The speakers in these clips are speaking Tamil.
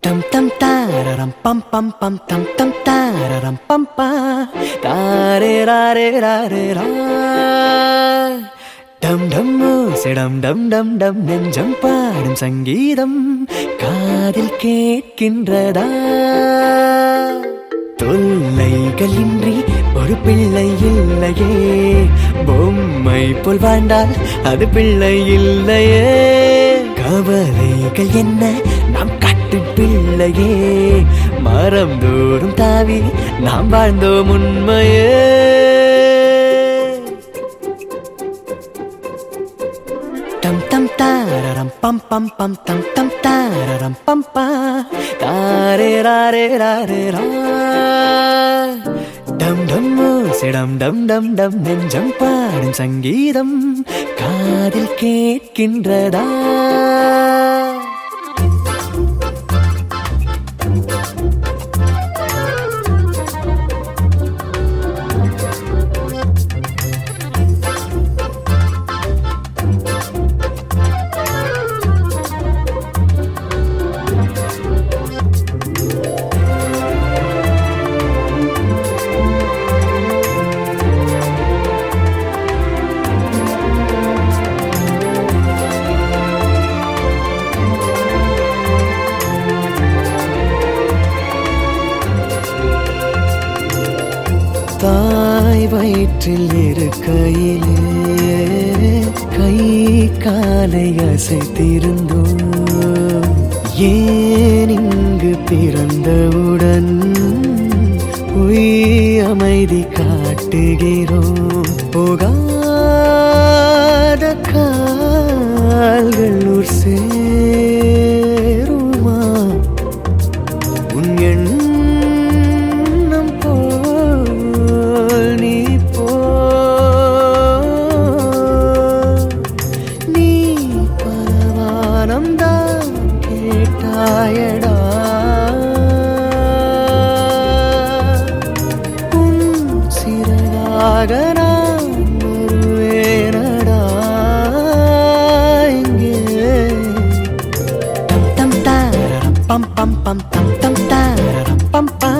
Tam tam tararam pam pam pam tam tam tararam pam pa tare rare rare ra dum dum sedam dum dum dum நெஞ்சம் பாடும் சங்கீதம் காதில் கேட்கின்றதா தொல்லைகளின்றி ஒரு பிள்ளை இல்லையே பொம்மை போல் வாழ்ந்தால் அது பிள்ளை இல்லையே கவலைகள் என்ன நாம் காட்டும் பிள்ளையே மரம் தோறும் தாவி நாம் வாழ்ந்தோம் உண்மையே tam tam tararam pam pam pam tam tam tararam pam pa tare rare rare ra dum dum sedam dum dum dum நெஞ்சம் பாடும் சங்கீதம் காதில் கேட்கின்றதா தாய் வயிற்றில் இருக்கையிலே கை காலை அசைத்திருந்தோம் ஏன் இங்கு பிறந்தவுடன் பொய் அமைதி காட்டுகிறோம் போகாத கால்கள் ஊர் சேருமா உன் pam pam pam tam tam tararam pam pa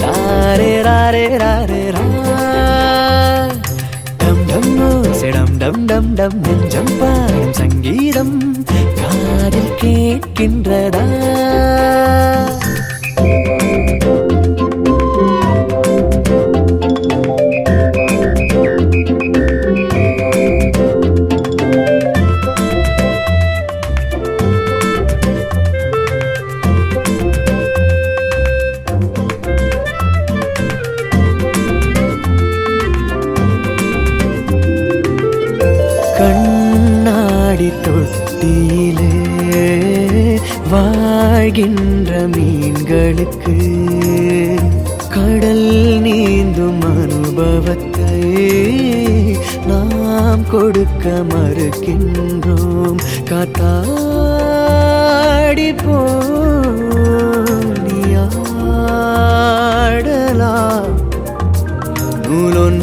rare rare rare ra dum dum sedam dum dum dum நெஞ்சம் பாடும் சங்கீதம் காதில் கேட்கின்றதா கண்ணாடி தொட்டியிலே வாழ்கின்ற மீன்களுக்கு கடல் நீந்தும் அனுபவத்தை நாம் கொடுக்க மறுக்கின்றோம் காத்தாடி போனியாடலாம் நூலொன்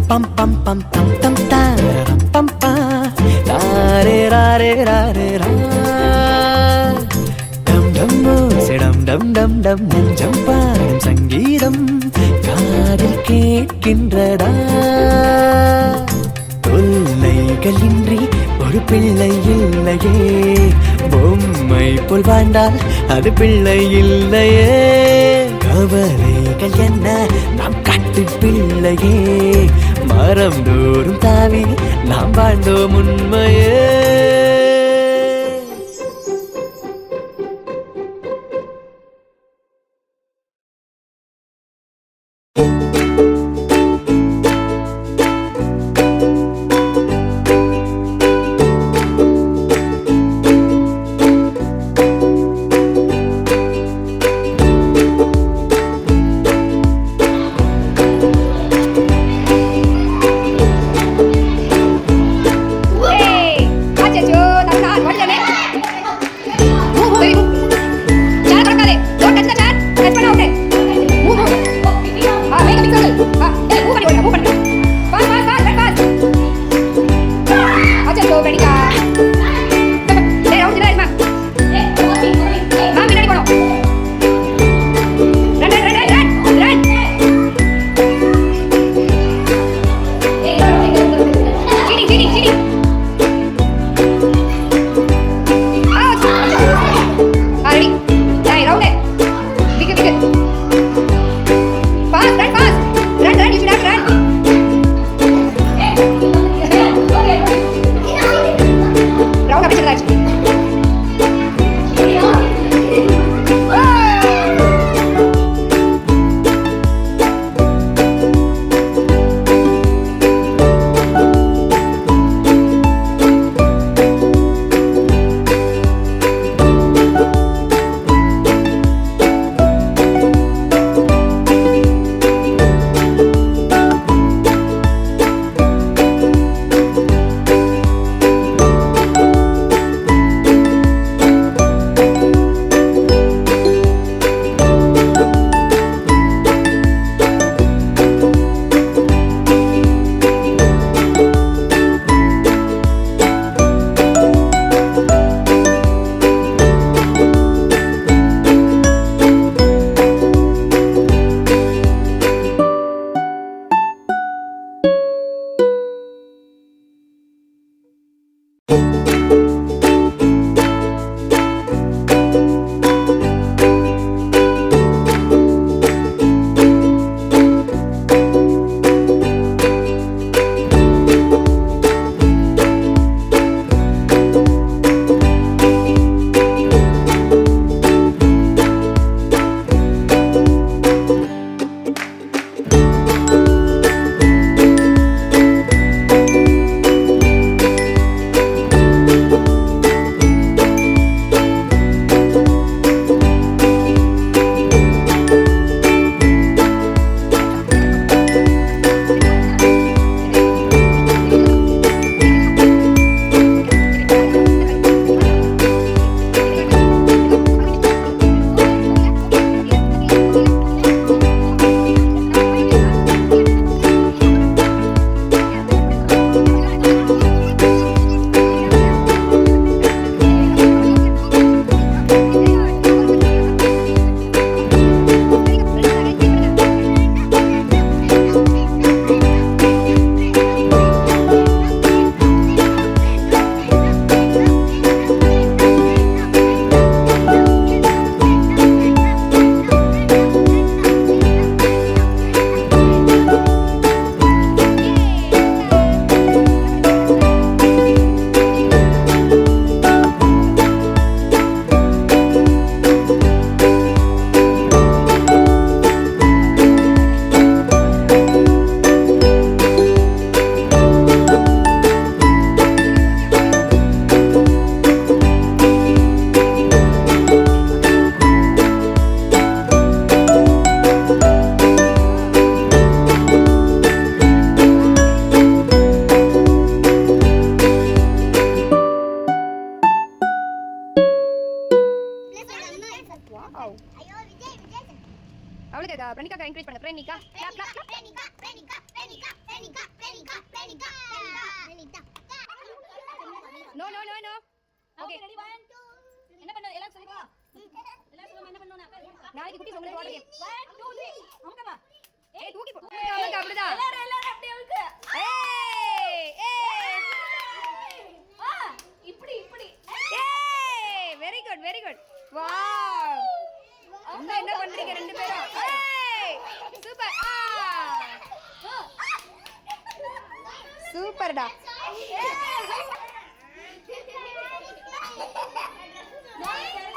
pam pam pam tam tam tararam pam pa rare rare rare ra dum dum sedam dum dum dum நெஞ்சம் பாடும் சங்கீதம் காதில் கேட்கின்றதா தொல்லைகளின்றி ஒரு பிள்ளை இல்லையே பொம்மை போல் வாழ்ந்தால் அது பிள்ளை இல்லையே கவலைகள் என்ன நாம் காட்டு பிள்ளையே மரம் தோறும் தாவி நாம் வாழ்ந்தோம் உண்மையே வாவ் ஐயோ விஜய் விஜய் அவளுக்கு பிரணிகா என்கரேஜ் பண்ணு Pranika clap clap clap Pranika Pranika Pranika Pranika Pranika Pranika Pranika no no no no okay ready 1 2 என்ன பண்ணு எல்லாம் சொல்லுங்க எல்லாம் சொல்லுங்க என்ன பண்ணனும் நாளைக்கு குட்டி உங்களுக்கு வாடகை 1 2 3 அமுக்கமா ஏய் தூக்கி போ அவங்க அப்படிதான் எல்லாரும் அப்படியே அமுக்கு ஏய் ஏய் ஆ இப்படி இப்படி ஏய் வெரி குட் வாவ் அம்மா என்ன பண்றீங்க ரெண்டு பேரும் ஏய் சூப்பர் சூப்பர்டா நான்